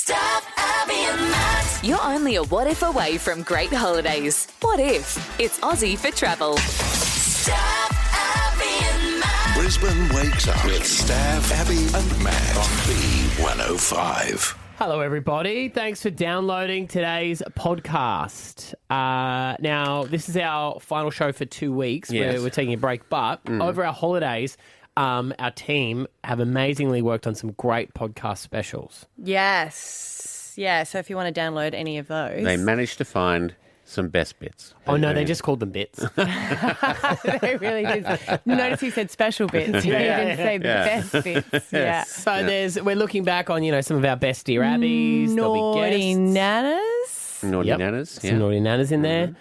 Steph, Abby, and Matt. You're only a what if away from great holidays. What if? It's Aussie for travel. Steph, Abby, and Matt. Brisbane wakes up with Steph, Abby, and Matt on B105. Hello, everybody. Thanks for downloading today's podcast. Now, this is our final show for 2 weeks. Yes. We're taking a break, but over our holidays, our team have amazingly worked on some great podcast specials. Yes. Yeah, so if you want to download any of those. They managed to find some best bits. Oh, no, they just called them bits. They really did. Notice he said special bits. He didn't say best bits. Yeah. So we're looking back on, some of our best Dear Abbies. Naughty nanas. Naughty Yep. nanas. Some naughty nanas in there.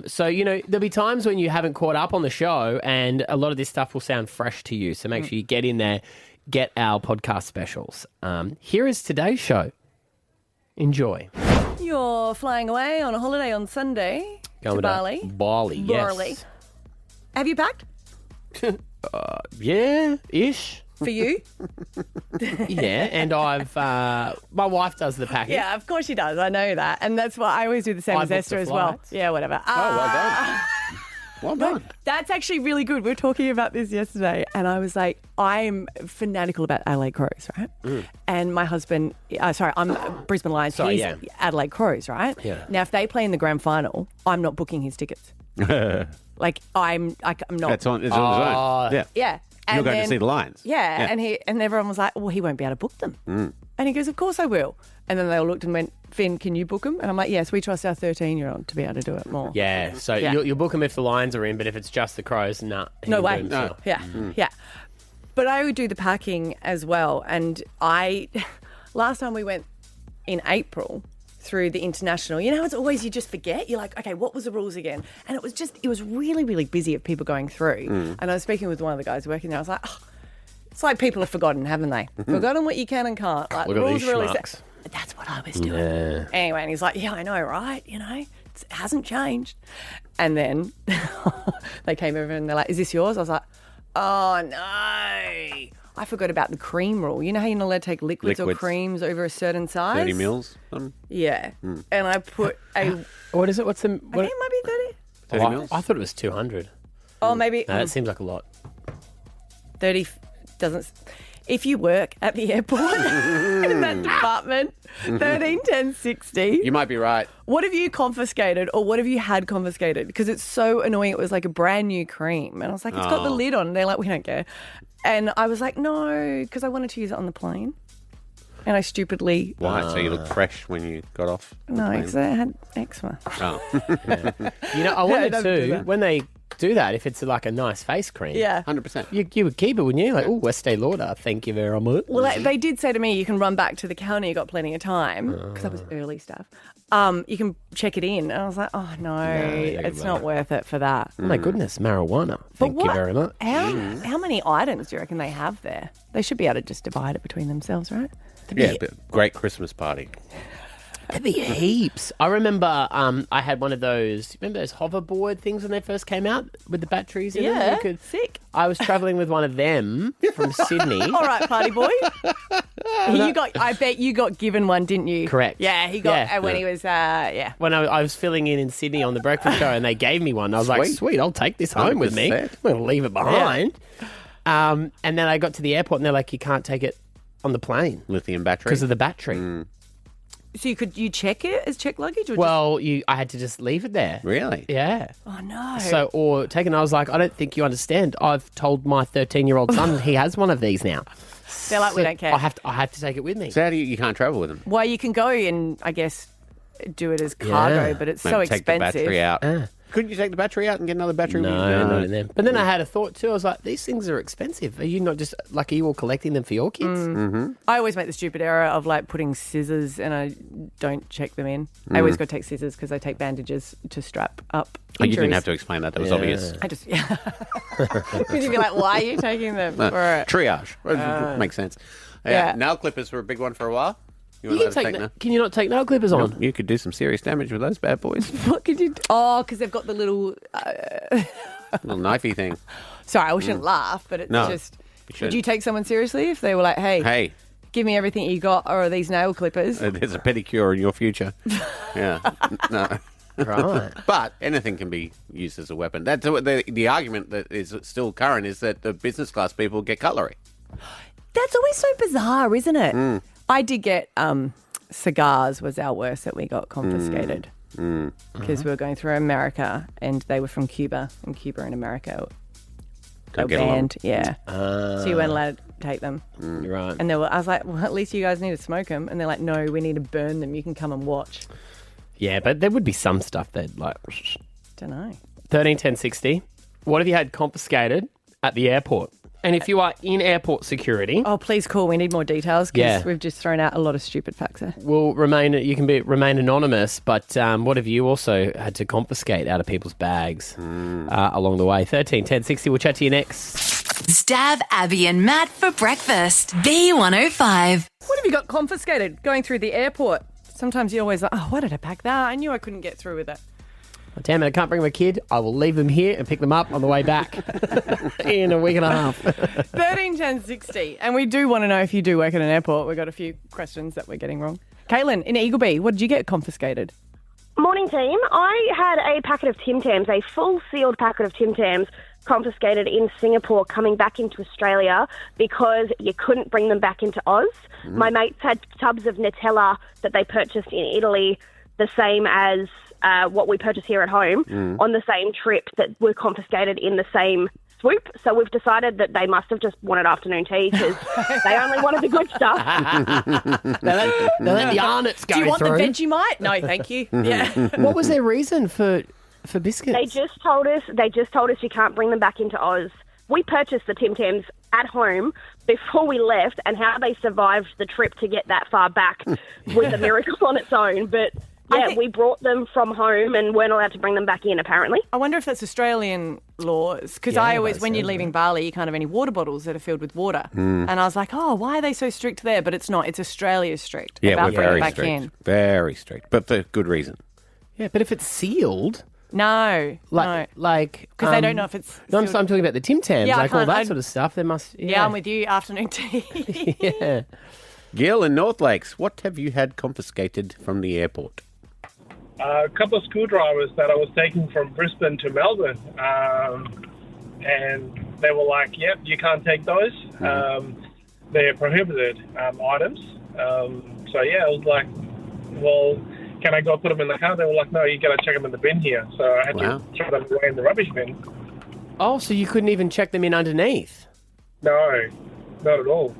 So, there'll be times when you haven't caught up on the show and a lot of this stuff will sound fresh to you. So make sure you get in there, get our podcast specials. Here is today's show. Enjoy. You're flying away on a holiday on Sunday to Bali. Bali, yes. Bali. Have you packed? Yeah-ish. For you? Yeah, and I've my wife does the packing. Yeah, of course she does. I know that. And that's why I always do the same I as book Esther the as well. flights. Yeah, whatever. Oh, well done. Well done. That's actually really good. We were talking about this yesterday, and I was like, I'm fanatical about Adelaide Crows, right? And my husband, I'm Brisbane Lions. Sorry, he's yeah. Adelaide Crows, right? Yeah. Now, if they play in the grand final, I'm not booking his tickets. I'm not. It's on his own. Yeah. Yeah. You're And going then- to see the Lions. Yeah, and everyone was like, well, he won't be able to book them. And he goes, of course I will. And then they all looked and went, Finn, can you book them? And I'm like, yes, we trust our 13-year-old to be able to do it more. Yeah, so Yeah. You'll book them if the Lions are in, but if it's just the Crows, nah. he No can way. do them himself. Yeah, yeah. But I would do the packing as well. And last time we went in April through the international, it's always you just forget. You're like, okay, what was the rules again? And it was really, really busy of people going through. And I was speaking with one of the guys working there. I was like, it's like people have forgotten, haven't they? Forgotten what you can and can't. Like, Look the at rules these are really schmucks. But that's what I was doing. Yeah. Anyway, and he's like, yeah, I know, right? It hasn't changed. And then they came over and they're like, is this yours? I was like, oh, no. I forgot about the cream rule. You know how you're not allowed to take liquids or creams over a certain size? 30 mils. Yeah. And I put What is it? What's the... I think it might be 30. 30 mils? I thought it was 200. Oh, maybe No, that seems like a lot. 30 doesn't... If you work at the airport in that department, 13, 10, 60. You might be right. What have you confiscated or what have you had confiscated? Because it's so annoying. It was like a brand new cream. And I was like, it's got the lid on. And they're like, we don't care. And I was like, no, because I wanted to use it on the plane. And I stupidly... Why? So you look fresh when you got off the No, plane. because I had eczema. Oh. I wanted don't do to, that. when they do that, if it's like a nice face cream, Yeah. 100%. you would keep it, wouldn't you? Like, oh, Estee Lauder, thank you very much. Well, they did say to me, you can run back to the counter. You got plenty of time because that was early stuff. You can check it in. And I was like, oh, no, it's not worth it for that. Oh my goodness, marijuana. Thank you very much. How many items do you reckon they have there? They should be able to just divide it between themselves, right? Yeah, but great Christmas party. There'd be heaps. I remember I had one of those, remember those hoverboard things when they first came out with the batteries in them? Yeah, You could- sick. I was travelling with one of them from Sydney. All right, party boy. I bet you got given one, didn't you? Correct. Yeah, he got Yeah. when he was, yeah. When I was filling in Sydney on the breakfast show and they gave me one. I was like, Sweet. sweet, I'll take this home with me. 100%. I'm going to leave it behind. And then I got to the airport and they're like, you can't take it on the plane Lithium battery. because of the battery. So you check it as checked luggage? Or Well, I had to just leave it there. Really? Yeah. oh, no. So, or taken, I was like, I don't think you understand. I've told my 13-year-old son he has one of these now. They're like, we don't care. I have to take it with me. So how do you can't travel with them? Well, you can go and, I guess, do it as cargo, Yeah. but it's Maybe so take expensive. the battery out. Couldn't you take the battery out and get another battery? No, not in them. But then I had a thought too. I was like, these things are expensive. Are you not just like, are you all collecting them for your kids? I always make the stupid error of like putting scissors and I don't check them in. I always go take scissors because I take bandages to strap up. Oh, you didn't injuries. have to explain that. That was obvious. I just, yeah. Because you'd be like, why are you taking them? For it? Triage. Makes sense. Yeah. Nail clippers were a big one for a while. You You weren't can, allowed to can you not take nail clippers on? You could do some serious damage with those bad boys. What could you do? Oh, because they've got the little... Little knifey thing. Sorry, I shouldn't laugh, but it's No, just... you shouldn't. Would you take someone seriously if they were like, hey, Hey, give me everything you got, or are these nail clippers? There's a pedicure in your future. Yeah. No. Right. But anything can be used as a weapon. That's the argument that is still current is that the business class people get cutlery. That's always so bizarre, isn't it? I did get cigars was our worst that we got confiscated because we were going through America and they were from Cuba, and Cuba and America Don't were get along. banned. Yeah. So you weren't allowed to take them. Right. And I was like, well, at least you guys need to smoke them. And they're like, no, we need to burn them. You can come and watch. Yeah, but there would be some stuff that like Don't know. 13 10 60. What have you had confiscated at the airport? And if you are in airport security, Oh, please call. We need more details because Yeah. we've just thrown out a lot of stupid facts there. will remain. You can remain anonymous. But what have you also had to confiscate out of people's bags along the way? 13 10 60. We'll chat to you next. Stab Abby and Matt for breakfast. B105. What have you got confiscated going through the airport? Sometimes you're always like, oh, why did I pack that? I knew I couldn't get through with it. Damn it! I can't bring my kid. I will leave them here and pick them up on the way back in a week and a half. 13 10 60. And we do want to know if you do work at an airport. We've got a few questions that we're getting wrong. Caitlin, in Eagleby, what did you get confiscated? Morning, team. I had a packet of Tim Tams, a full sealed packet of Tim Tams, confiscated in Singapore coming back into Australia because you couldn't bring them back into Oz. My mates had tubs of Nutella that they purchased in Italy, the same as what we purchase here at home, on the same trip that were confiscated in the same swoop. So we've decided that they must have just wanted afternoon tea because they only wanted the good stuff. Now let the Arnott's go Do you want through. the Vegemite? No, thank you. Yeah. What was their reason for biscuits? They just told us you can't bring them back into Oz. We purchased the Tim Tams at home before we left, and how they survived the trip to get that far back was a miracle on its own. But yeah, we brought them from home and weren't allowed to bring them back in, apparently. I wonder if that's Australian laws, because Yeah, I always, that when you're sounds leaving Bali, you can't have any water bottles that are filled with water. And I was like, oh, why are they so strict there? But it's not. It's Australia's strict Yeah, about we're bringing very it back strict. in. Very strict, but for good reason. Yeah, but if it's sealed, No, no. like Because they don't know if it's... No, I'm sealed. talking about the Tim Tams, Yeah, I like all can't- that I- sort of stuff. There must. Yeah, I'm with you. Afternoon tea. Yeah. Gil in North Lakes, what have you had confiscated from the airport? A couple of screwdrivers that I was taking from Brisbane to Melbourne, and they were like, "Yep, you can't take those. They're prohibited items." So yeah, I was like, "Well, can I go put them in the car?" They were like, "No, you got to check them in the bin here." So I had Wow. to throw them away in the rubbish bin. Oh, so you couldn't even check them in underneath? No, not at all.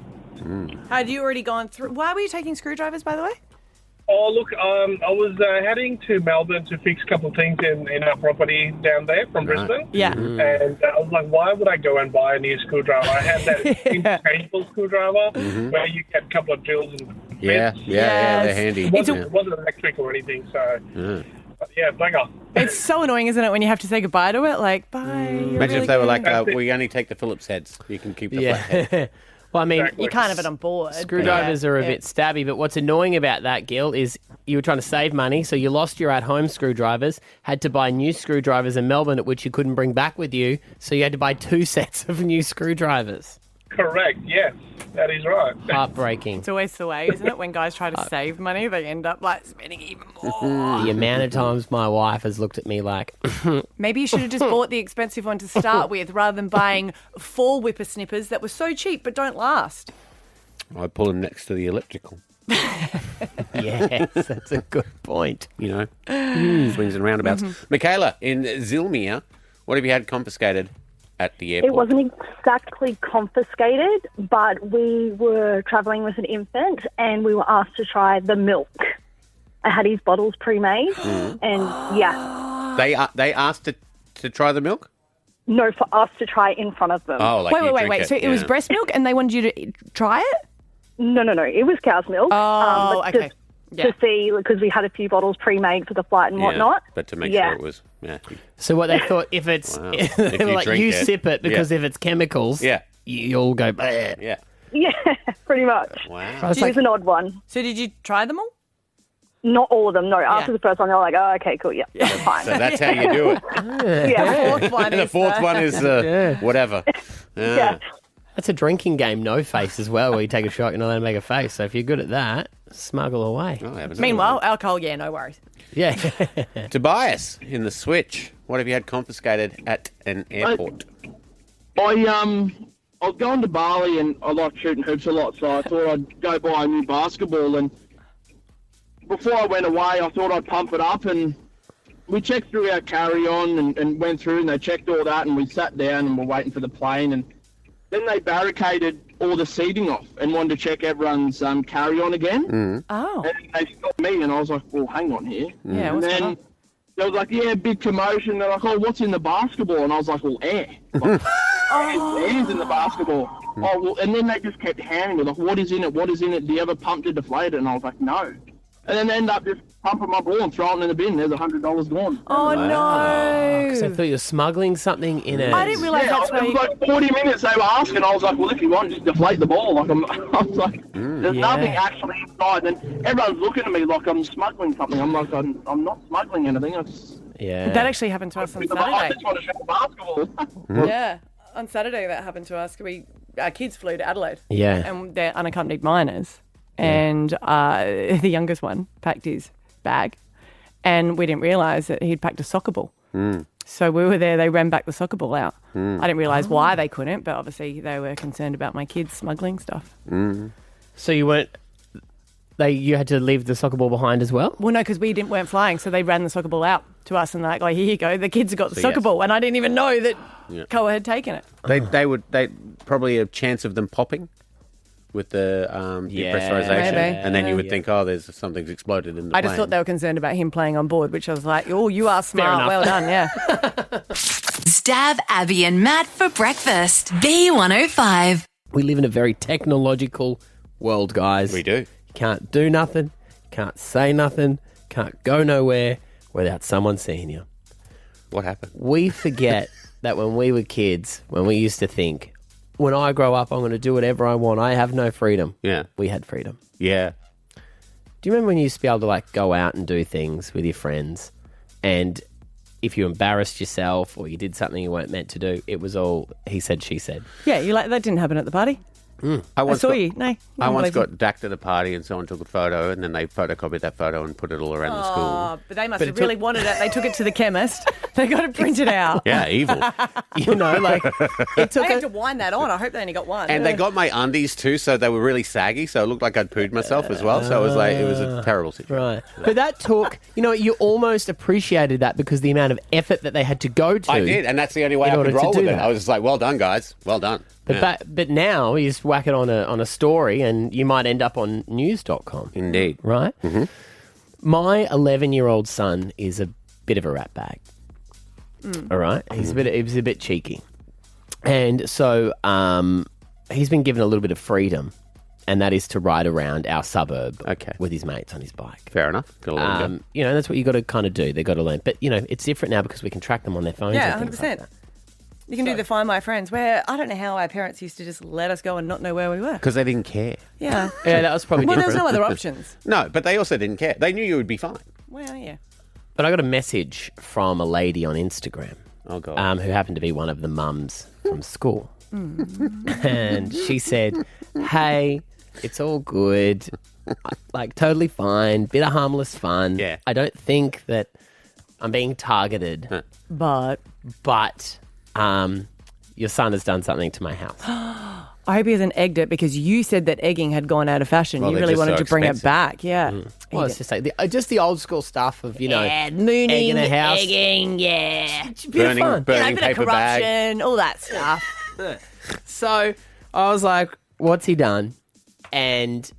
Had you already gone through... Why were you taking screwdrivers, by the way? Oh, look, I was heading to Melbourne to fix a couple of things in our property down there from Brisbane. Yeah. And I was like, why would I go and buy a new screwdriver? I had that interchangeable screwdriver where you get a couple of drills and Yeah, bits. they're Yes. handy. It wasn't electric or anything, so but yeah, bugger. It's so annoying, isn't it, when you have to say goodbye to it? Like, bye. you're Imagine really if they were good. like, we only take the Phillips heads. You can keep the flat head. Yeah. Well, I mean, Exactly. You can't have it on board. screwdrivers are a bit stabby, but what's annoying about that, Gil, is you were trying to save money, so you lost your at-home screwdrivers, had to buy new screwdrivers in Melbourne, at which you couldn't bring back with you, so you had to buy 2 sets of new screwdrivers. Correct, yes, that is right. Heartbreaking. It's always the way, isn't it? When guys try to save money, they end up like spending even more. The amount of times my wife has looked at me like, Maybe you should have just bought the expensive one to start with rather than buying 4 whippersnippers that were so cheap but don't last. I pull them next to the electrical. yes, that's a good point. You know, swings and roundabouts. Michaela in Zilmere, what have you had confiscated at the airport? It wasn't exactly confiscated, but we were travelling with an infant and we were asked to try the milk. I had his bottles pre-made and, yeah, They asked to try the milk? no, for us to try in front of them. Oh, like you drink Wait. it, So it was yeah. breast milk and they wanted you to try it? No, it was cow's milk. Oh, but okay. Just to see, because we had a few bottles pre-made for the flight and Yeah, whatnot. but to make Yeah. sure it was, So what they thought, if it's, Wow. they If were you like, drink you it, sip it, because yeah. if it's chemicals, Yeah. you'll go, bleh. Yeah. Yeah, pretty much. I Wow. was It like, was an odd one. So did you try them all? Not all of them, no. After the first one, they were like, oh, okay, cool, yeah, that's fine. So that's how you do it. yeah. Fourth one And the is fourth one is whatever. Yeah. That's a drinking game, no face as well, where you take a shot, you're not allowed to make a face. So if you're good at that, smuggle away. Oh, I haven't Meanwhile, alcohol, yeah, no worries. Yeah. Tobias in the Switch. What have you had confiscated at an airport? I was going to Bali and I like shooting hoops a lot, so I thought I'd go buy a new basketball. And before I went away, I thought I'd pump it up, and we checked through our carry-on and went through, and they checked all that, and we sat down and we're waiting for the plane, and then they barricaded all the seating off and wanted to check everyone's carry-on again. Oh. And they stopped me, and I was like, well, hang on here. Yeah, And what's going then on? they was like, yeah, big commotion. They're like, oh, what's in the basketball? And I was like, well, air. Like, air's in the basketball. Oh, well, and then they just kept handing me, like, what is in it? What is in it? Do you ever pump to deflate it? And I was like, no. And then they end up just pumping my ball and throwing it in the bin. There's $100 gone. Oh, no. Because I thought you were smuggling something in it. I didn't realise that's it why was you... like 40 minutes they were asking. I was like, well, if you want, just deflate the ball. Like, I was like, there's nothing actually inside. And everyone's looking at me like I'm smuggling something. I'm like, I'm not smuggling anything. Yeah. That actually happened to us on I Saturday. just want to shoot the basketball. Yeah. On Saturday that happened to us. Our kids flew to Adelaide. Yeah. And they're unaccompanied minors. And the youngest one packed his bag, and we didn't realise that he'd packed a soccer ball. So we were there, they ran back the soccer ball out. I didn't realise why they couldn't, but obviously they were concerned about my kids smuggling stuff. So you weren't... You had to leave the soccer ball behind as well? Well, no, because we weren't flying, so they ran the soccer ball out to us, and they're like, here you go, the kids have got the soccer ball, and I didn't even know that Koa had taken it. They probably a chance of them popping with the depressurization, maybe. and then you would think, oh, there's something's exploded in the I plane. just thought they were concerned about him playing on board, which I was like, oh, you are smart, enough. well done, yeah. Stab Abby and Matt for breakfast. B105. We live in a very technological world, guys. We do. You can't do nothing, can't say nothing, can't go nowhere without someone seeing you. What happened? We forget that when we were kids, when we used to think, when I grow up, I'm going to do whatever I want. I have no freedom. Yeah. We had freedom. Yeah. Do you remember when you used to be able to like go out and do things with your friends, and if you embarrassed yourself or you did something you weren't meant to do, it was all he said, she said. Yeah, you like that didn't happen at the party. I saw you. No, I once got dacked at a party and someone took a photo and then they photocopied that photo and put it all around the school. Oh, but they must have really wanted it. They took it to the chemist. They got it printed out. Yeah, evil. You know, like it took I had to wind that on. I hope they only got one. And they got my undies too, so they were really saggy, so it looked like I'd pooed myself as well. So it was like, it was a terrible situation. Right. But that took, you know, you almost appreciated that because the amount of effort that they had to go to. I did, and that's the only way I order could to roll do with it. that. I was just like, well done, guys. Well done. But now you just whack it on a story and you might end up on news.com. Indeed. Right? Mm-hmm. My 11-year-old son is a bit of a rat bag. All right? He's a bit cheeky. And so he's been given a little bit of freedom, and that is to ride around our suburb with his mates on his bike. Fair enough. Got to learn to. You know, that's what you got to kind of do. They've got to learn. But, you know, it's different now because we can track them on their phones. Yeah, and things 100%. like that. You can do the Find My Friends, where I don't know how our parents used to just let us go and not know where we were. Because they didn't care. Yeah. Yeah, that was probably Well, there different. was no other options. No, but they also didn't care. They knew you would be fine. Well, yeah. But I got a message from a lady on Instagram. Oh, God. Who happened to be one of the mums from school. And she said, hey, it's all good. Like, totally fine. Bit of harmless fun. Yeah. I don't think that I'm being targeted. But Your son has done something to my house. I hope he hasn't egged it, because you said that egging had gone out of fashion. Well, you they're really just wanted so to bring expensive. it back. Yeah. Well, it's just like just the old school stuff of, you know, mooning, egging a house. egging, yeah. Burning You know, a bit of paper bag. corruption, all that stuff. So I was like, what's he done? And,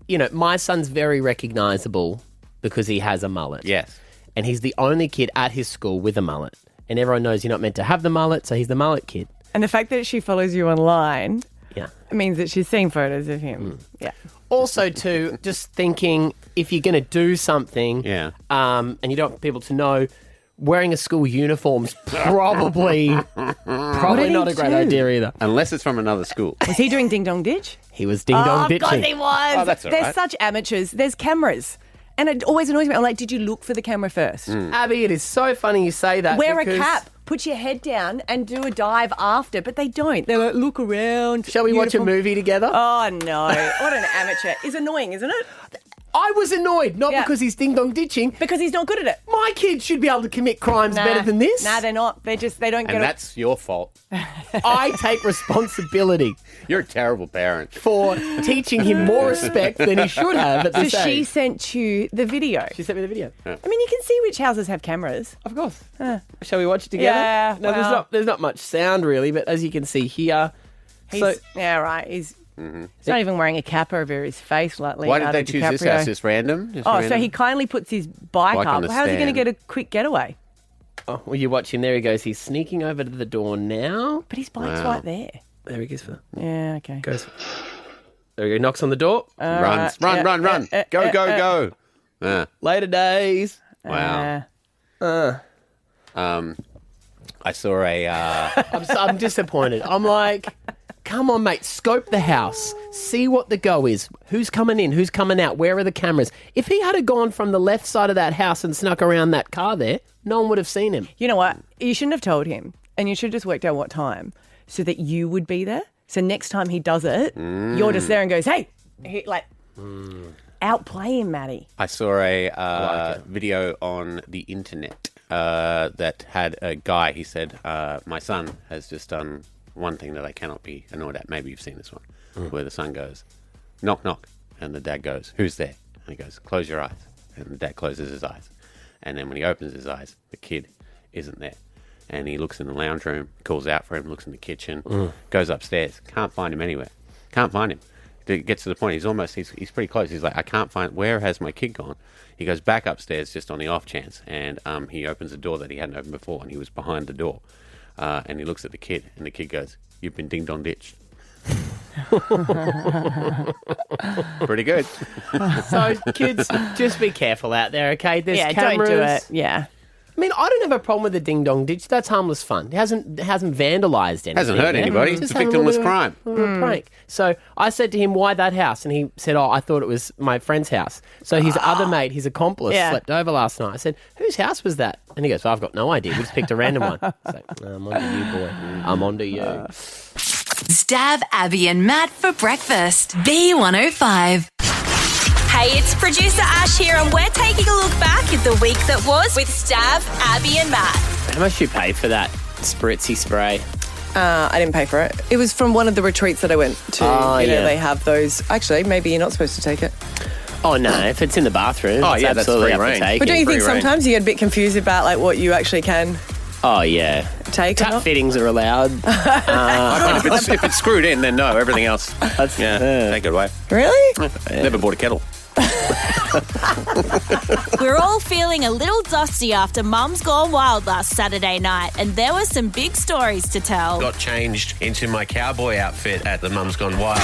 you know, my son's very recognisable because he has a mullet. Yes. And he's the only kid at his school with a mullet. And everyone knows you're not meant to have the mullet, so he's the mullet kid. And the fact that she follows you online Yeah. means that she's seen photos of him. Yeah. Also, too, just thinking if you're going to do something Yeah. and you don't want people to know, wearing a school uniform's probably not a great idea either. Unless it's from another school. Was he doing ding dong ditch? He was ding-dong ditching. Of course he was. Oh, that's all They're right. such amateurs. There's cameras. And it always annoys me. I'm like, did you look for the camera first? Abby, it is so funny you say that. Wear a because cap. put your head down and do a dive after, but they don't. They like, look around. Shall we watch a movie together? Oh, no. What an amateur. It's annoying, isn't it? I was annoyed, not because he's ding-dong ditching. Because he's not good at it. My kids should be able to commit crimes better than this. Nah, they're not. They don't get it. And that's your fault. I take responsibility You're a terrible parent. for teaching him more respect than he should have at this So she age. sent you the video. She sent me the video. I mean, you can see which houses have cameras. Of course. Shall we watch it together? Yeah, No, well. there's not much sound really, but as you can see here, Yeah, right. He's not even wearing a cap over his face like Why did Leonardo they choose this DiCaprio. house? Just random? Just Oh, random? so he kindly puts his bike Bike up. on the How's he going to stand. get a quick getaway? oh, well, you watch him. There he goes. He's sneaking over to the door now. But his bike's Wow. right there. There he goes. For Yeah, okay. goes. There he goes. Knocks on the door. Runs. Run. Go. Later days. Wow. I saw a... I'm disappointed. I'm like, come on, mate. Scope the house. See what the go is. Who's coming in? Who's coming out? Where are the cameras? If he had gone from the left side of that house and snuck around that car there, no one would have seen him. You know what? You shouldn't have told him. And you should have just worked out what time so that you would be there. So next time he does it, you're just there and goes, hey, outplay him, Maddie. I saw a video on the internet that had a guy. He said, my son has just done one thing that I cannot be annoyed at. Maybe you've seen this one, where the son goes, knock, knock. And the dad goes, who's there? And he goes, close your eyes. And the dad closes his eyes. And then when he opens his eyes, the kid isn't there. And he looks in the lounge room, calls out for him, looks in the kitchen, goes upstairs, can't find him anywhere. Can't find him. It gets to the point, he's pretty close. He's like, I can't find, where has my kid gone? He goes back upstairs just on the off chance, and he opens a door that he hadn't opened before, and he was behind the door. And he looks at the kid, and the kid goes, you've been ding-dong ditched. Pretty good. So, kids, just be careful out there, okay? There's cameras. Don't do it. Yeah. I mean, I don't have a problem with the ding-dong ditch. That's harmless fun. It hasn't vandalised anything. Hasn't hurt yeah? anybody. Just It's a having victimless little- crime. a little prank. So I said to him, why that house? And he said, I thought it was my friend's house. So his other mate, his accomplice, slept over last night. I said, whose house was that? And he goes, well, I've got no idea. We just picked a random one. So, I'm onto you, boy. I'm onto you. Stab Abby and Matt for breakfast. B105. Hey, it's producer Ash here, and we're taking a look back at the week that was with Stab, Abby and Matt. How much you pay for that spritzy spray? I didn't pay for it. It was from one of the retreats that I went to. Oh, you know, yeah. they have those. Actually, maybe you're not supposed to take it. Oh, no, if it's in the bathroom, Oh, it's yeah, that's absolutely free up to reign. take. But don't you Free think reign. sometimes you get a bit confused about like what you actually can Oh, yeah. take? or Tap not? fittings are allowed. If it's screwed in, then no. Everything else, take it away. Really? Never bought a kettle. We're all feeling a little dusty after Mum's Gone Wild last Saturday night, and there were some big stories to tell. Got changed into my cowboy outfit at the Mum's Gone Wild.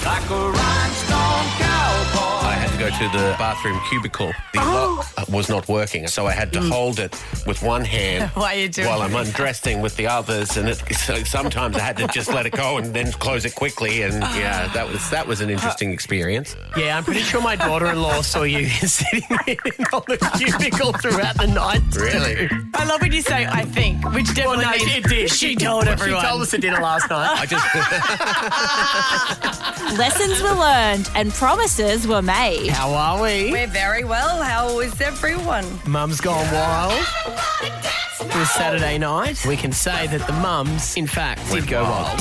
Like a rhinestone cowboy. I had to go to the bathroom cubicle. The lock was not working, so I had to hold it with one hand Why are you doing while I'm undressing with the others. And so sometimes I had to just let it go and then close it quickly. And yeah, that was an interesting experience. Yeah, I'm pretty sure my daughter-in-law saw you sitting on the cubicle throughout the night. Really? I love when you say "I think," which definitely means it did. she told everyone. She told us at dinner last night. I just Lessons were learned and promises were made. How are we? We're very well. How is everyone? Mum's Gone Wild. It was Saturday night. We can say that the mums, in fact, did go wild.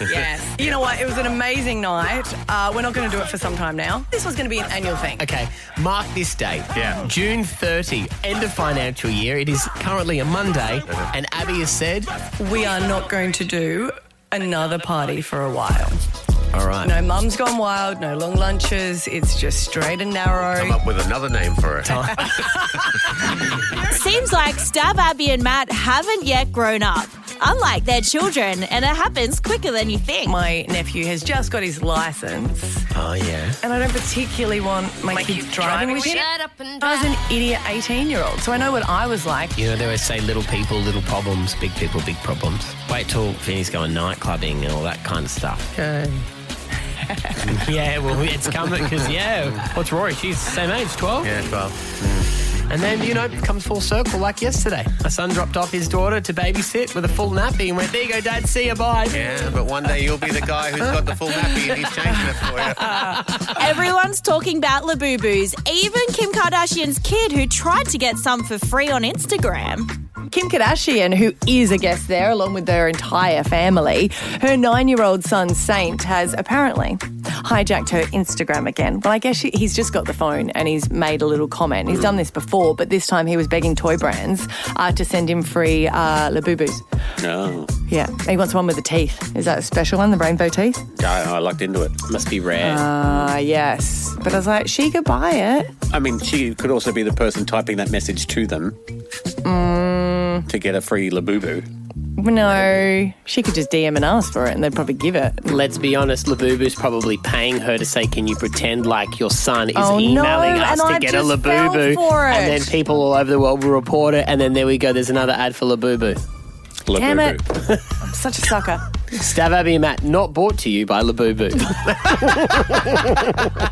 Yes. You know what? It was an amazing night. We're not going to do it for some time now. This was going to be an annual thing. Okay, mark this date. Yeah. June 30, end of financial year. It is currently a Monday, and Abby has said, We are not going to do another party for a while. all right. No Mum's Gone Wild, no long lunches. It's just straight and narrow. come up with another name for it. Seems like Stab, Abby and Matt haven't yet grown up, unlike their children, and it happens quicker than you think. My nephew has just got his license, Oh, yeah. and I don't particularly want my kids driving with him. I was an idiot 18-year-old, so I know what I was like. You know, they always say little people, little problems, big people, big problems. Wait till Vinny's going night-clubbing and all that kind of stuff. Yeah, well, it's coming because, what's Rory? She's the same age, 12? Yeah, 12. And then, it comes full circle like yesterday. My son dropped off his daughter to babysit with a full nappy and went, there you go, Dad, see ya, bye. Yeah, but one day you'll be the guy who's got the full nappy and he's changing it for you. Everyone's talking about Labubus, even Kim Kardashian's kid who tried to get some for free on Instagram. Kim Kardashian, who is a guest there along with their entire family, her 9-year-old son Saint has apparently hijacked her Instagram again. Well, I guess he's just got the phone and he's made a little comment. He's done this before, but this time he was begging toy brands to send him free Labubus. No. Yeah, he wants one with the teeth. Is that a special one, the rainbow teeth? I looked into it. Must be rare. Yes. But I was like, she could buy it. I mean, she could also be the person typing that message to them to get a free Labubu. No, she could just DM and ask for it and they'd probably give it. Let's be honest, Labubu's probably paying her to say, can you pretend like your son is Oh, emailing no, us and to I get a just Labubu? fell for it. And then people all over the world will report it, and then there we go, there's another ad for Labubu. Damn it. I'm such a sucker. Stav, Abby and Matt, not brought to you by Labubu.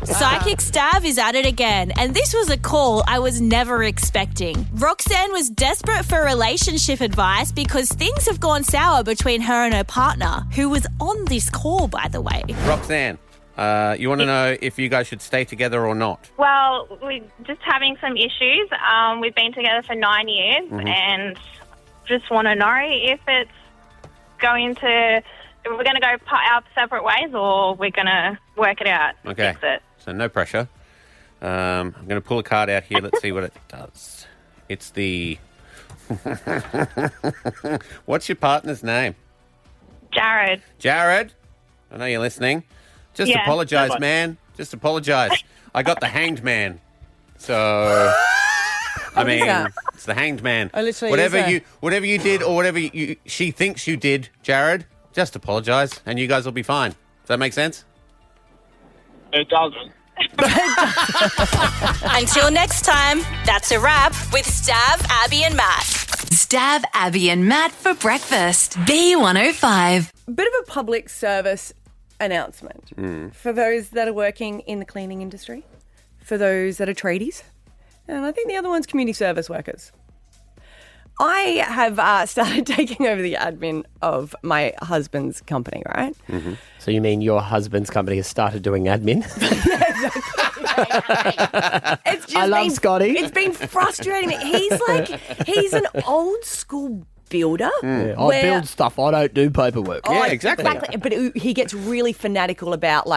Psychic Stav is at it again, and this was a call I was never expecting. Roxanne was desperate for relationship advice because things have gone sour between her and her partner, who was on this call, by the way. Roxanne, you want to know if you guys should stay together or not? Well, we're just having some issues. We've been together for 9 years and just want to know if it's if we're going to go our separate ways or we're going to work it out. Okay. Fix it. So no pressure. I'm going to pull a card out here. Let's see what it does. It's the... What's your partner's name? Jared. Jared? I know you're listening. Just Yeah, apologise, no, but- man. Just apologise. I got the hanged man. So... I What is mean, that? it's the hanged man. Oh, literally, whatever is you did or whatever she thinks you did, Jared, just apologise and you guys will be fine. Does that make sense? It doesn't. Until next time, that's a wrap with Stav, Abby and Matt. Stav, Abby and Matt for breakfast. B105. Bit of a public service announcement for those that are working in the cleaning industry, for those that are tradies, and I think the other one's community service workers. I have started taking over the admin of my husband's company, right? So you mean your husband's company has started doing admin? It's just I love Scotty. It's been frustrating me. He's an old school builder. I where- build stuff. I don't do paperwork. Oh, exactly. But he gets really fanatical about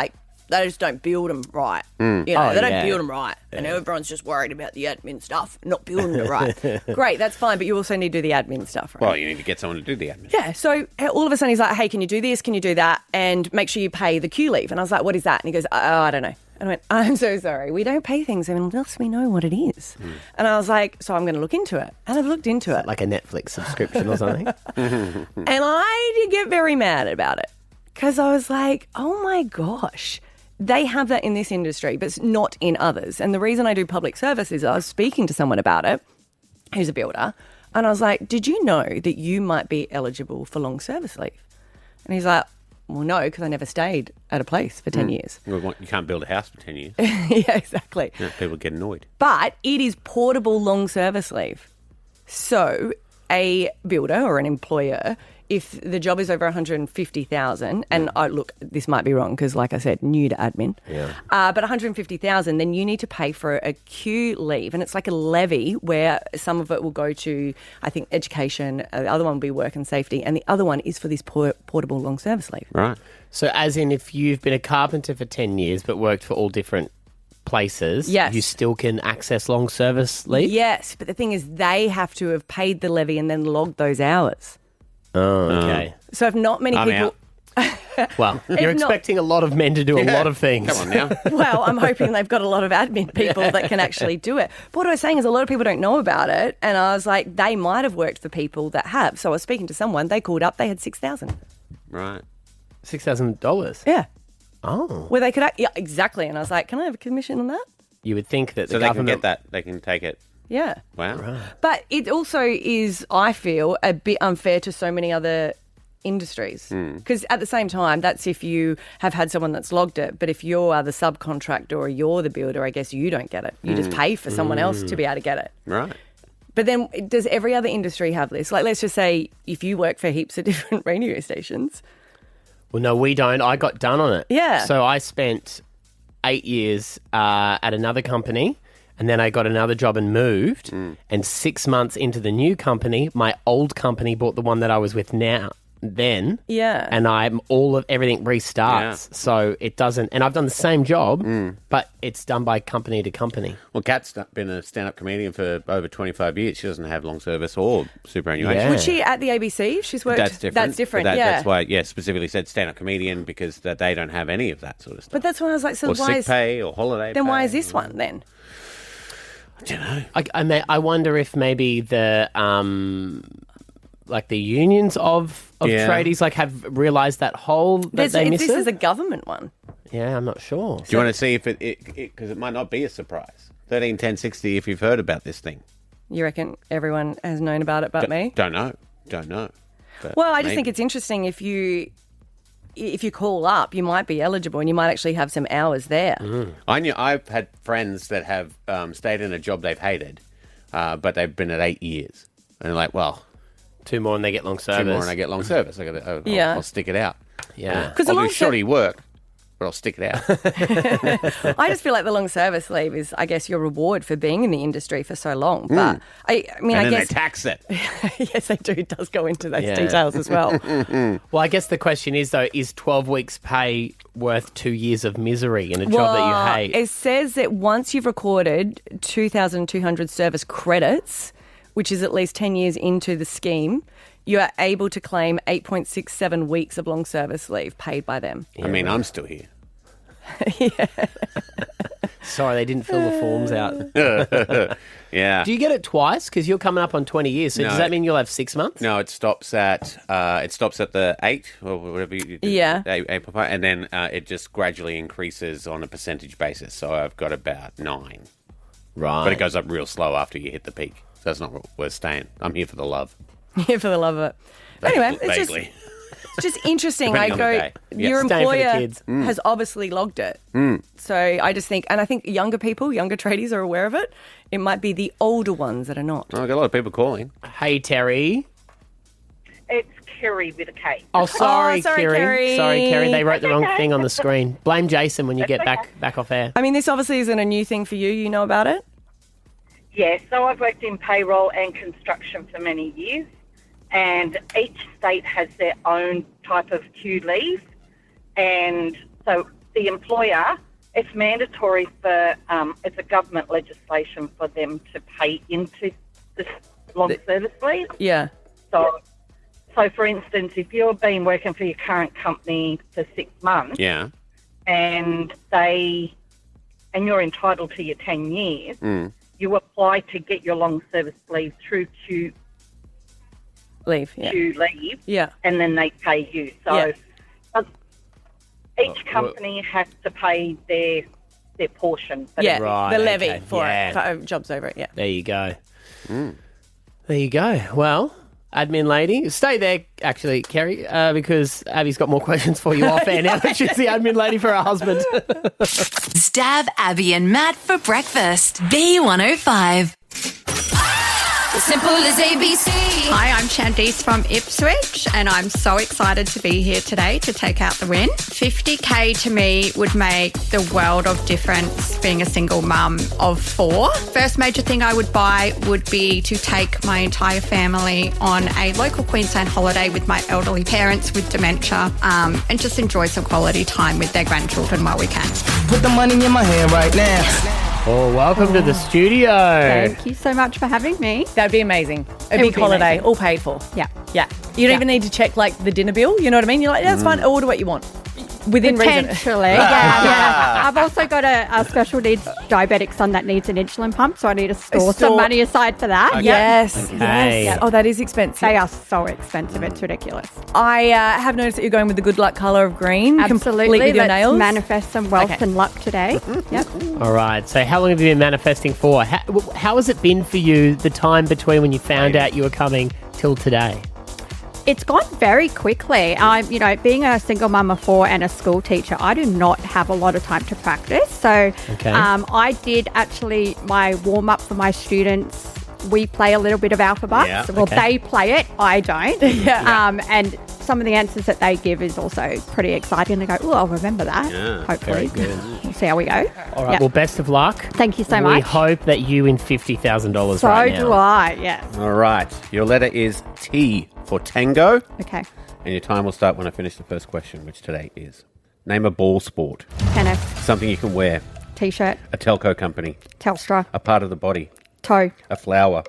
they just don't build them right. Mm. You know, Oh, they don't yeah. build them right. And everyone's just worried about the admin stuff, not building it right. Great, that's fine, but you also need to do the admin stuff, right? Well, you need to get someone to do the admin. Yeah, so all of a sudden he's like, hey, can you do this? Can you do that? And make sure you pay the Q leave. And I was like, what is that? And he goes, oh, I don't know. And I went, I'm so sorry. We don't pay things unless we know what it is. And I was like, so I'm going to look into it. And I've looked into it. Like a Netflix subscription or something? And I did get very mad about it because I was like, oh my gosh, they have that in this industry, but it's not in others. And the reason I do public service is I was speaking to someone about it who's a builder. And I was like, did you know that you might be eligible for long service leave? And he's like, well, no, because I never stayed at a place for 10 years. Well, you can't build a house for 10 years. Yeah, exactly. Yeah, people get annoyed. But it is portable long service leave. So a builder or an employer, if the job is over 150,000, and look, this might be wrong because, like I said, new to admin, but 150,000, then you need to pay for a Q leave, and it's like a levy where some of it will go to, I think, education, the other one will be work and safety, and the other one is for this portable long service leave. Right. So as in if you've been a carpenter for 10 years but worked for all different places, Yes. you still can access long service leave? Yes, but the thing is they have to have paid the levy and then logged those hours. Oh, okay. So if not many I'm people... Well, you're If not- expecting a lot of men to do a lot of things. Come on now. Well, I'm hoping they've got a lot of admin people that can actually do it. But what I was saying is a lot of people don't know about it. And I was like, they might have worked for people that have. So I was speaking to someone, they called up, they had 6,000. Right. $6,000? Yeah. Oh. Where they could... Yeah, exactly. And I was like, can I have a commission on that? You would think that So the they can government... get that. They can take it. Yeah. Wow. But it also is, I feel, a bit unfair to so many other industries. Because at the same time, that's if you have had someone that's logged it. But if you are the subcontractor or you're the builder, I guess you don't get it. You just pay for someone else to be able to get it. Right. But then does every other industry have this? Like, let's just say if you work for heaps of different radio stations. Well, no, we don't. I got done on it. Yeah. So I spent 8 years at another company, and then I got another job and moved. And 6 months into the new company, my old company bought the one that I was with then. Yeah. And everything restarts. So it doesn't, and I've done the same job, but it's done by company to company. Well, Kat's been a stand-up comedian for over 25 years. She doesn't have long service or superannuation. Yeah. Was she at the ABC? She's worked. That's different. That's different. That's why, specifically said stand-up comedian because they don't have any of that sort of stuff. But that's when I was like, so or why sick is pay or holiday then pay. why is this one then? I don't know. I wonder if maybe the the unions of tradies have realised that hole that they miss This it. is a government one. Yeah, I'm not sure. Do you want to see if because it might not be a surprise. 13 10 60 if you've heard about this thing. You reckon everyone has known about it but me? Don't know. But Well, I just think it's interesting if you call up, you might be eligible and you might actually have some hours there. I've had friends that have stayed in a job they've hated, but they've been at 8 years. And they're like, well, 2 more and they get long service. 2 more and I get long service. I'll stick it out. Yeah. I'll do shoddy work, but I'll stick it out. I just feel like the long service leave is, I guess, your reward for being in the industry for so long. But I guess they tax it. Yes, they do. It does go into those details as well. Well, I guess the question is, though, is 12 weeks pay worth 2 years of misery in a job that you hate? It says that once you've recorded 2,200 service credits, which is at least 10 years into the scheme, you are able to claim 8.67 weeks of long service leave paid by them. I mean, I'm still here. Sorry, they didn't fill the forms out. Yeah. Do you get it twice? Because you're coming up on 20 years. So does that mean you'll have 6 months? No, it stops at the 8 or whatever you do. Yeah. April, and then it just gradually increases on a percentage basis. So I've got about 9. Right. But it goes up real slow after you hit the peak. So that's not worth staying. I'm here for the love. Here for the love of it. Anyway, Vaguely. it's just interesting. Depending on the day. Your Staying for the employer kids. has obviously logged it. So I just think, and I think younger tradies are aware of it. It might be the older ones that are not. I got a lot of people calling. Hey, Terry. It's Kerry with a K. Oh, sorry, sorry, Kerry. Kerry. Sorry, Kerry. They wrote the wrong thing on the screen. Blame Jason when you get back off air. I mean, this obviously isn't a new thing for you. You know about it? Yeah, so I've worked in payroll and construction for many years, and each state has their own type of Q leave. And so the employer, it's mandatory for, it's a government legislation for them to pay into the long service leave. Yeah. So for instance, if you've been working for your current company for 6 months, Yeah. and you're entitled to your 10 years, you apply to get your long service leave through Q leave, and then they pay you. So each company has to pay their portion. Right, the levy okay. for jobs over it. Yeah. There you go. There you go. Well, admin lady, stay there, actually, Kerry, because Abby's got more questions for you off air now. She's the admin lady for her husband. Stab Abby and Matt for breakfast. B105. Simple as ABC. Hi, I'm Shandice from Ipswich, and I'm so excited to be here today to take out the win. 50K to me would make the world of difference being a single mum of 4. First major thing I would buy would be to take my entire family on a local Queensland holiday with my elderly parents with dementia, and just enjoy some quality time with their grandchildren while we can. Put the money in my hand right now. Oh, welcome to the studio. Thank you so much for having me. That'd be amazing. A It big would be holiday, amazing. all paid for. Yeah. Yeah. You don't even need to check like the dinner bill. You know what I mean? You're like, that's fine. Order what you want. Within reason. Potentially, yeah. I've also got a special needs diabetic son that needs an insulin pump, so I need to store some money aside for that. Okay. Yes. Okay. Yes. Oh, that is expensive. They are so expensive. It's ridiculous. I have noticed that you're going with the good luck colour of green. Absolutely. Complete with your Let's nails. manifest some wealth and luck today. Yep. All right. So how long have you been manifesting for? How has it been for you, the time between when you found out you were coming till today? It's gone very quickly. Being a single mum of 4 and a school teacher, I do not have a lot of time to practice. So I did actually my warm-up for my students. We play a little bit of ALPHABUCKS. Yeah, Well, they play it. I don't. And some of the answers that they give is also pretty exciting. They go, oh, I'll remember that. Yeah, hopefully. very good. We'll see how we go. All right, well, best of luck. Thank you so We much. hope that you win $50,000 So right now. do I, yes. All right. Your letter is T for Tango. Okay. And your time will start when I finish the first question, which today is name a ball sport. Tennis, Something you can wear. T-shirt, A telco company. Telstra, A part of the body. toe, A flower.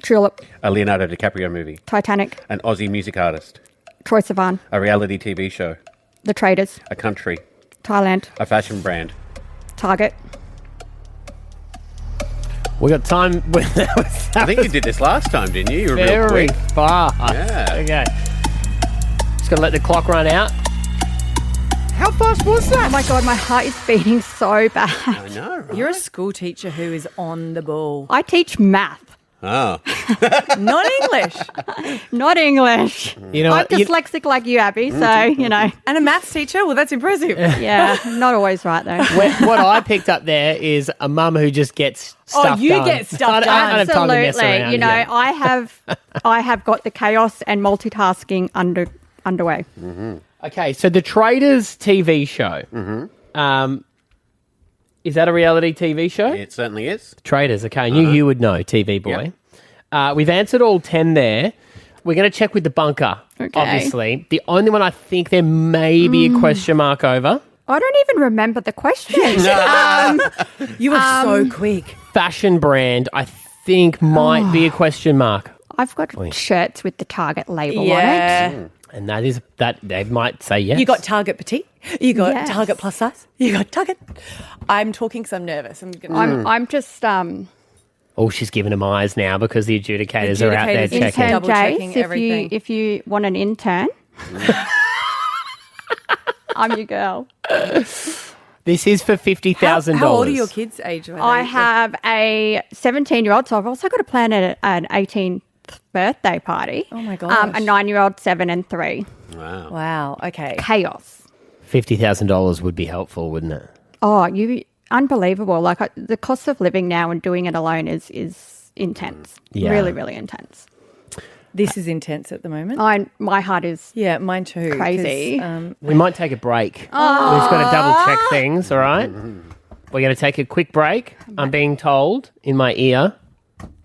tulip, A Leonardo DiCaprio movie. Titanic, An Aussie music artist. Troye Sivan, A reality TV show. The Traders, A country. Thailand, A fashion brand. Target. We got time. I think you did this last time, didn't you? You were real Very quick. fast. Yeah. Okay. Just gonna let the clock run out. How fast was that? Oh my God, my heart is beating so bad. I know, right? You're a school teacher who is on the ball. I teach math, Oh. Not English. not English. You know I'm what? You- dyslexic like you, Abby, so, And a maths teacher? Well, that's impressive. yeah, not always right though. what I picked up there is a mum who just gets stuff you done. get stuff I don't have time to mess Absolutely. around, You know, yeah. I have got the chaos and multitasking underway. Okay, so the Traders TV show. Is that a reality TV show? It certainly is. Traders, okay. I knew you would know, TV boy. We've answered all 10 there. We're going to check with the bunker, Okay. obviously. The only one I think there may be a question mark over. I don't even remember the question. You were so quick. Fashion brand, I think, might be a question mark. I've got shirts with the Target label on Yeah. it. And that is that they might say yes. You got Target Petite. You got Yes. Target Plus Size. You got Target. I'm talking because I'm nervous. I'm just Oh, she's giving them eyes now because the adjudicators are out there Adjudicators checking. double checking Jace, everything. if you want an intern, I'm your girl. This is for $50,000. How old are your kids' age? I have a 17-year-old, so I've also got to plan an 18th birthday party. Oh my gosh. A 9-year-old, 7 and 3. Wow. Wow. Okay. Chaos. $50,000 would be helpful, wouldn't it? Oh, unbelievable. Like the cost of living now and doing it alone is intense. Yeah. Really, really intense. This is intense at the moment. My heart is Yeah, mine too. 'cause, crazy. We might take a break. We've just got to double check things, all right? We're going to take a quick break. I'm being told in my ear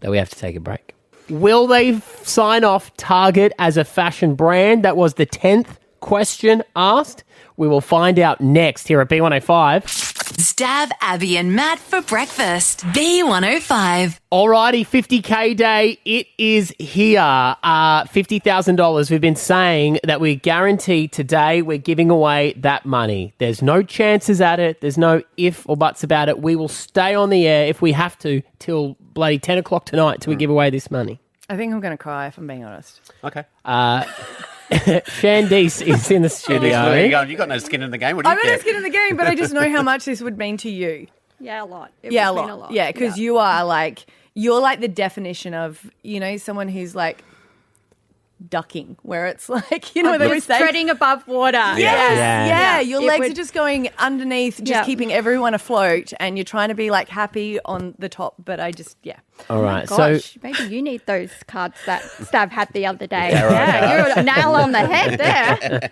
that we have to take a break. Will they sign off Target as a fashion brand? That was the 10th question asked. We will find out next here at B105. Stab Abby and Matt for breakfast. B105. Alrighty, 50K day. It is here. $50,000. We've been saying that we guarantee today we're giving away that money. There's no chances at it. There's no if or buts about it. We will stay on the air if we have to till bloody 10 o'clock tonight till we give away this money. I think I'm going to cry if I'm being honest. Okay. Shandice is in the studio. You got no skin in the game. What do you I'm care? going to get in the game, but I just know how much this would mean to you. Yeah, a lot. It Yeah, a would mean lot. Yeah, because you are like, you're like the definition of, someone who's like ducking, where it's like, they always Just say. treading above water. Yeah, your It legs would- are just going underneath, just Yeah. keeping everyone afloat, and you're trying to be like happy on the top. But I just, All right, Gosh, maybe you need those cards that Stav had the other day. Yeah, right. You're a nail on the head there.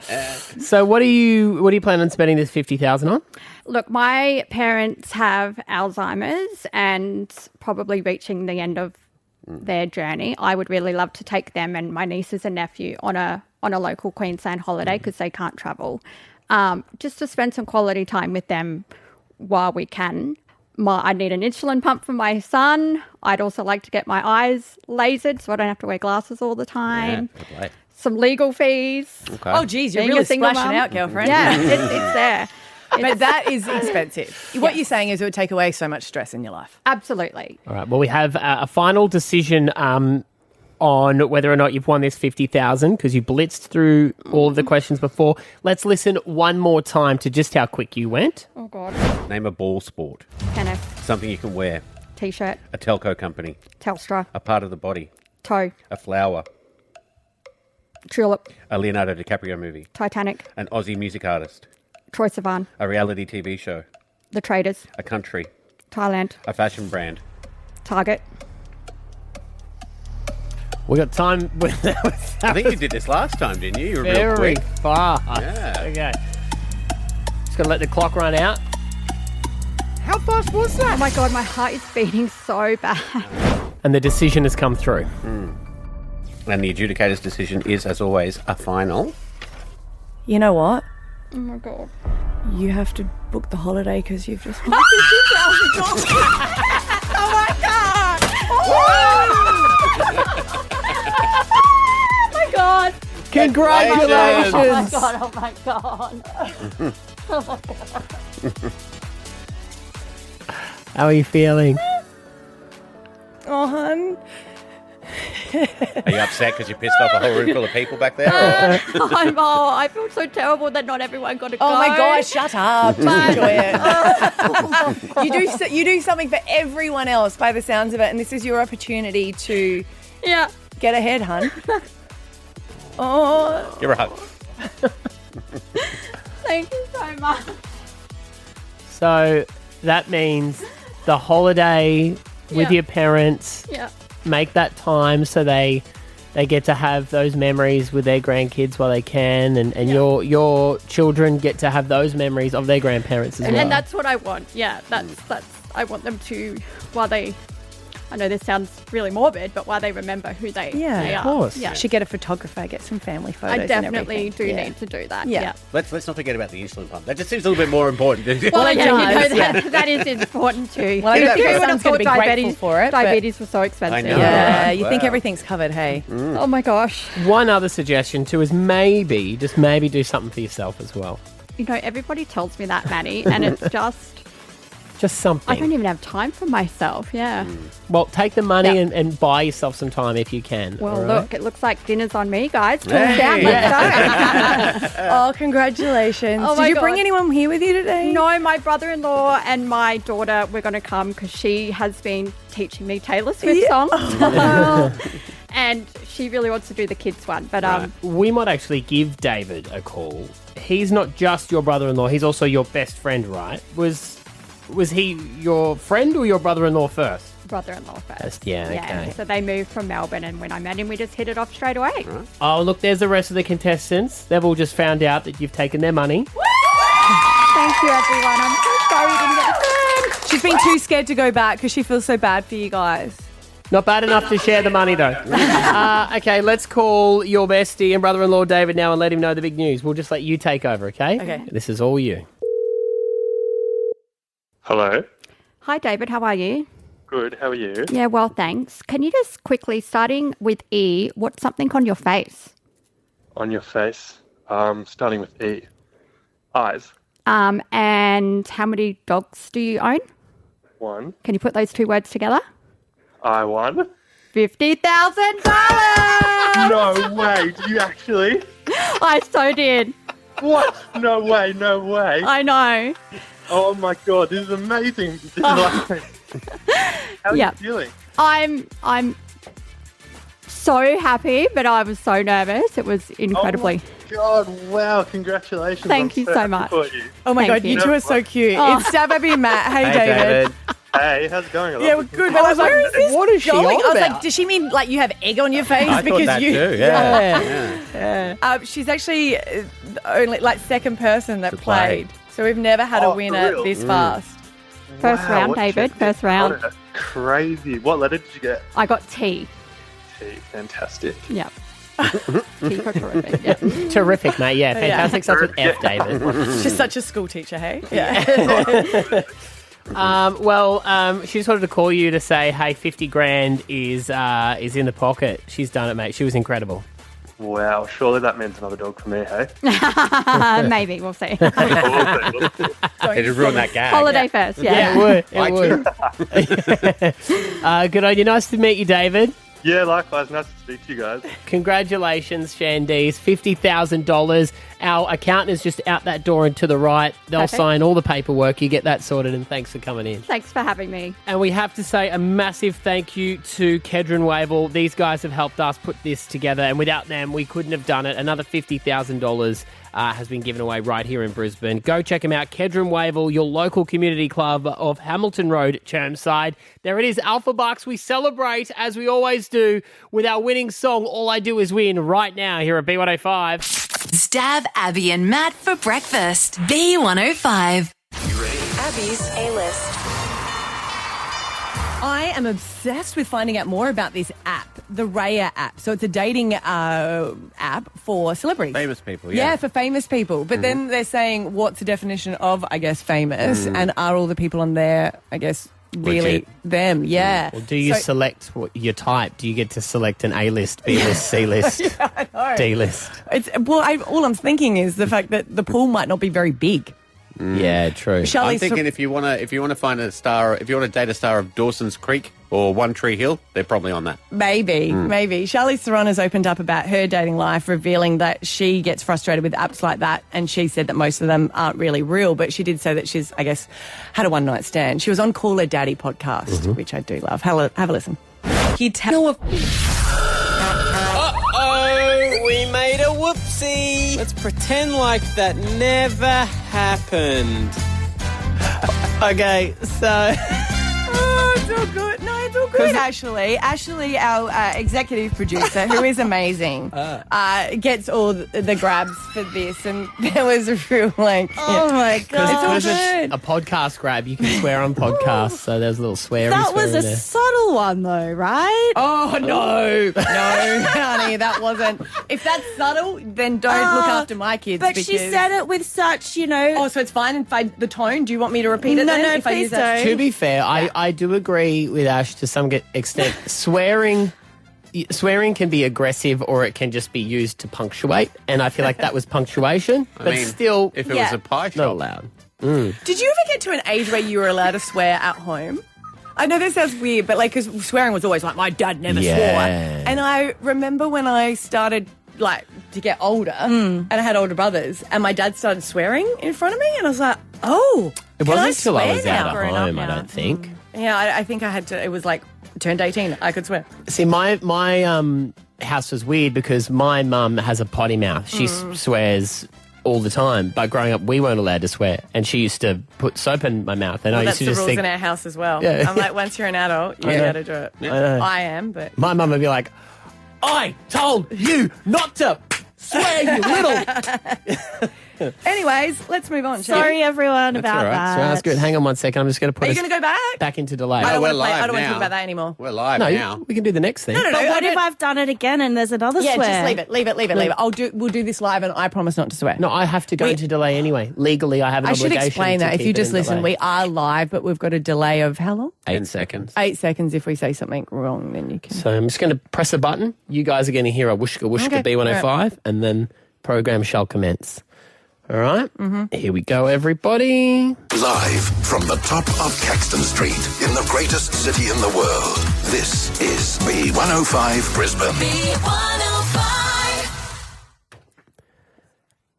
So what do you plan on spending this $50,000 on? Look, my parents have Alzheimer's and probably reaching the end of their journey. I would really love to take them and my nieces and nephew on a local Queensland holiday because they can't travel. Just to spend some quality time with them while we can. I need an insulin pump for my son. I'd also like to get my eyes lasered so I don't have to wear glasses all the time. Yeah, Some legal fees. okay. Oh, geez, you're Being a really single splashing mum. out, girlfriend. Yeah, it's there. But that is expensive. What you're saying is it would take away so much stress in your life. Absolutely. All right. Well, we have a final decision on whether or not you've won this $50,000 because you blitzed through all of the questions before. Let's listen one more time to just how quick you went. Oh, God. Name a ball sport. Tennis, Something you can wear. T-shirt, A telco company. Telstra, A part of the body. toe, A flower. Tulip. A Leonardo DiCaprio movie. Titanic. An Aussie music artist. Troye Sivan. A reality TV show. The Traders. A country. Thailand. A fashion brand. Target. We got time. I think you did this last time, didn't you? You were real Very quick. fast. Yeah. Okay. Just going to let the clock run out. How fast was that? Oh my God, my heart is beating so bad. And the decision has come through. And the adjudicator's decision is, as always, a final. You know what? Oh my God. You have to book the holiday because you've just... Oh my God. Oh my God. Congratulations. Oh my God. Oh my God. Oh my God. How are you feeling? Oh, hun. Are you upset because you pissed off a whole room full of people back there? I feel so terrible that not everyone got to go. Oh my gosh, shut up. Just enjoy it. You do something for everyone else by the sounds of it, and this is your opportunity to get ahead, hun. Oh. Give her a hug. Thank you so much. So that means the holiday with your parents. Yeah. Make that time so they get to have those memories with their grandkids while they can, and your children get to have those memories of their grandparents as well. And that's what I want. Yeah, that's I want them to, while they, I know this sounds really morbid, but while they remember who they are. of course. Yeah. Should get a photographer, get some family photos. I definitely and do everything. need to do that. Yeah. Yeah. Let's not forget about the insulin pump. That just seems a little bit more important. Well, it yeah, does, you know, that is important too. Well, I know Who that would have son's going to thought be grateful for it. but- Diabetes was so expensive. I know. Yeah, you Wow. think everything's covered, hey? Oh my gosh. One other suggestion too is maybe, just maybe, do something for yourself as well. You know, everybody tells me that, Maddie, and it's just, Just something. I don't even have time for myself. Yeah. Well, take the money Yeah. and buy yourself some time if you can. Well, all right? look, it looks like dinner's on me, guys. Talk Hey. down, let's go. Oh, congratulations. Oh Did my you bring God. anyone here with you today? No, my brother-in-law and my daughter were going to come because she has been teaching me Taylor Swift songs. And she really wants to do the kids one. But We might actually give David a call. He's not just your brother-in-law, he's also your best friend, right? Was he your friend or your brother-in-law first? brother-in-law first. Yeah, okay. So they moved from Melbourne, and when I met him, we just hit it off straight away. Oh, look, there's the rest of the contestants. They've all just found out that you've taken their money. Thank you, everyone. I'm so sorry you didn't get the phone. She's been too scared to go back because she feels so bad for you guys. Not bad enough to share the money, though. Okay, let's call your bestie and brother-in-law David now and let him know the big news. We'll just let you take over, okay? Okay. This is all you. Hello. Hi, David. How are you? Good. How are you? Yeah, well, thanks. Can you just quickly, starting with E, what's something on your face? On your face. Starting with E. Eyes. And how many dogs do you own? 1. Can you put those two words together? I won. $50,000! No way. Did you actually? I so did. What? No way. No way. I know. Oh my god. This is amazing. This is like... How are you feeling? I'm so happy, but I was so nervous. It was incredibly. Oh my god, wow, congratulations. Thank you so happy much. for you. Oh my Thank God, you you. two are so cute. Oh. It's Stab, Abby, and Matt. Hey, David. Hey, how's it going? Yeah, we're good. But I was like, where is this what is she going? on I was about? like, does she mean like you have egg on your face? I thought that too, yeah. She's actually only like second person that To play. played. So we've never had a Oh, for winner real? this fast. First Wow, round, what David. shit. First round. What a crazy. What letter did you get? I got T. T. Fantastic. Yeah. T for terrific. Yeah. Terrific, mate. Yeah, fantastic. Starts with F, David. She's such a school teacher, hey? Yeah. She just wanted to call you to say, hey, 50 grand is in the pocket. She's done it, mate. She was incredible. Wow, surely that means another dog for me, hey? Maybe. We'll see. We'll see. It'd ruin that gag. Holiday first. Yeah. Yeah, it would. I It would. Good on you. Nice to meet you, David. Yeah, likewise. Nice to Speak to you guys. Congratulations, Shandice. $50,000. Our accountant is just out that door and to the right. They'll Perfect. sign all the paperwork. You get that sorted, and thanks for coming in. Thanks for having me. And we have to say a massive thank you to Kedron Wavell. These guys have helped us put this together, and without them, we couldn't have done it. Another $50,000 has been given away right here in Brisbane. Go check them out. Kedron Wavell, your local community club of Hamilton Road, Chermside. There it is, ALPHABUCKS. We celebrate, as we always do, with our winning song, All I Do Is Win, right now here at B105. Stav, Abby and Matt for breakfast. B105. Abby's A-List. I am obsessed with finding out more about this app, the Raya app. So it's a dating app for celebrities. Famous people, yeah. Yeah, for famous people. But then they're saying, what's the definition of, I guess, famous? And are all the people on there, I guess, really Legit. them? Yeah. Well, do you select what your type? Do you get to select an A-list, B-list, C-list, D-list? All I'm thinking is the fact that the pool might not be very big. Yeah, true. I'm thinking if you want to find a star, if you want to date a star of Dawson's Creek or One Tree Hill, they're probably on that. Maybe. Charlize Theron has opened up about her dating life, revealing that she gets frustrated with apps like that, and she said that most of them aren't really real, but she did say that she's, I guess, had a one-night stand. She was on Call Her Daddy podcast, which I do love. Have a listen. We made a whoopsie. Let's pretend like that never happened. Okay, so... Oh, it's all good. No, it's all good, Ashley. Ashley, our executive producer, who is amazing, gets all the grabs for this, and there was a real, my God. It's all Because good. it's a podcast grab. You can swear on podcasts, so there's a little sweary That was swear a in there. subtle one, though, right? Oh, no. No, honey, that wasn't. If that's subtle, then don't look after my kids. But she because- said it with such, Oh, so it's fine and fade the tone? Do you want me to repeat it No, then? no, if I please use that? don't. To be fair, I do agree with Ash to some extent. Swearing can be aggressive, or it can just be used to punctuate, and I feel like that was punctuation, I but mean, still, if it was a pie not shop, allowed. Did you ever get to an age where you were allowed to swear at home? I know this sounds weird, but because swearing was always like, my dad never swore. And I remember when I started to get older, and I had older brothers, and my dad started swearing in front of me, and I was like, oh, It can wasn't I until I swear was now? out at home, I don't think. Yeah, I think I had to. It was like turned 18, I could swear. See, my house was weird because my mum has a potty mouth. She swears all the time, but growing up, we weren't allowed to swear, and she used to put soap in my mouth, and I That's used to the just rules think, in our house as well. Yeah. I'm like, once you're an adult, you I know. got to do it. I know. I am, but my mum would be like, I told you not to swear, you little. anyways, let's move on. shall we? Sorry, everyone, That's about all right. that. So that's good. Hang on one second. I'm just going to put Are you us going to go back? back into delay. I don't we're want to play. I live don't want to now. talk about that anymore. We're live No, now. we can do the next thing. No, But what I if don't- I've done it again and there's another Yeah, swear? just leave it. We'll do this live, and I promise not to swear. No, I have to go into delay anyway. Legally, I have an I should obligation. explain to that. If keep you it just in listen, delay. we are live, but we've got a delay of how long? 10 seconds. 8 seconds. If we say something wrong, then you can. So I'm just going to press a button. You guys are going to hear a whooshka whooshka Okay, B105, all and then program shall commence. All right? Here we go, everybody. Live from the top of Caxton Street in the greatest city in the world. This is B105 Brisbane.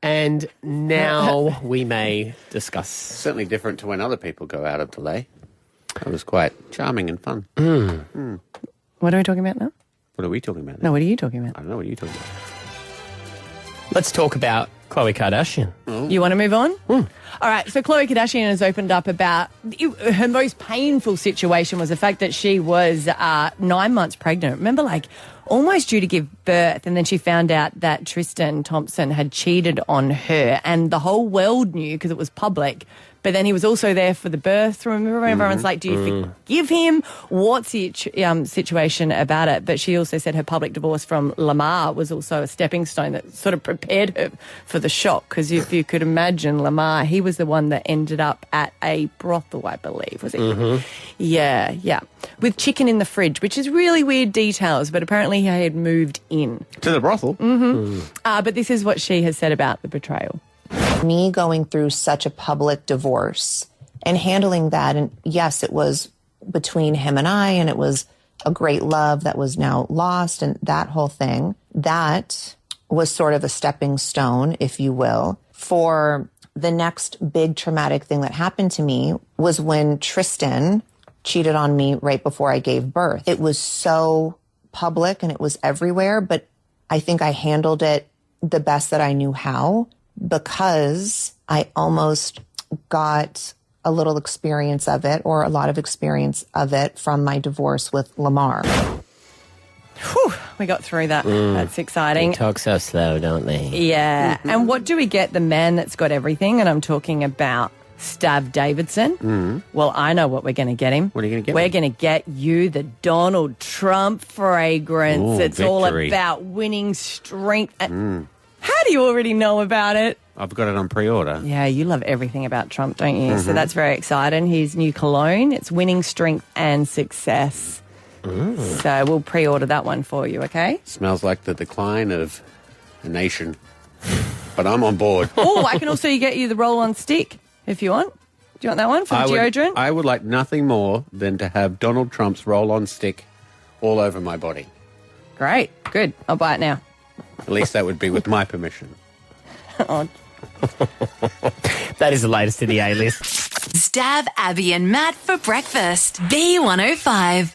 And now we may discuss. Certainly different to when other people go out of delay. That was quite charming and fun. What are we talking about now? What are we talking about? No, what are you talking about? I don't know what you're talking about. Let's talk about Khloe Kardashian. You want to move on? All right. So Khloe Kardashian has opened up about her most painful situation was the fact that she was 9 months pregnant. Remember, almost due to give birth, and then she found out that Tristan Thompson had cheated on her, and the whole world knew because it was public. But then he was also there for the birth. Remember, everyone's like, do you forgive him? What's the situation about it? But she also said her public divorce from Lamar was also a stepping stone that sort of prepared her for the shock. Because if you could imagine Lamar, he was the one that ended up at a brothel, I believe, was it? Yeah. With chicken in the fridge, which is really weird details, but apparently he had moved in. To the brothel? But this is what she has said about the betrayal. Me going through such a public divorce and handling that, and yes, it was between him and I, and it was a great love that was now lost and that whole thing. That was sort of a stepping stone, if you will, for the next big traumatic thing that happened to me was when Tristan cheated on me right before I gave birth. It was so public and it was everywhere, but I think I handled it the best that I knew how because I almost got a little experience of it or a lot of experience of it from my divorce with Lamar. Whew, we got through that. That's exciting. They talk so slow, don't they? Yeah. And what do we get? The man that's got everything, and I'm talking about Stav Davidson. Well, I know what we're going to get him. What are you going to get? We're going to get you the Donald Trump fragrance. Ooh, it's all victory. about winning strength. How do you already know about it? I've got it on pre-order. Yeah, you love everything about Trump, don't you? So that's very exciting. His new cologne, it's winning strength and success. So we'll pre-order that one for you, okay? Smells like the decline of a nation. But I'm on board. Oh, I can also get you the roll-on stick if you want. Do you want that one for the deodorant? I would like nothing more than to have Donald Trump's roll-on stick all over my body. Great. Good. I'll buy it now. At least that would be with my permission. Oh. That is the latest in the A-list. Stab Abby and Matt for breakfast. B105.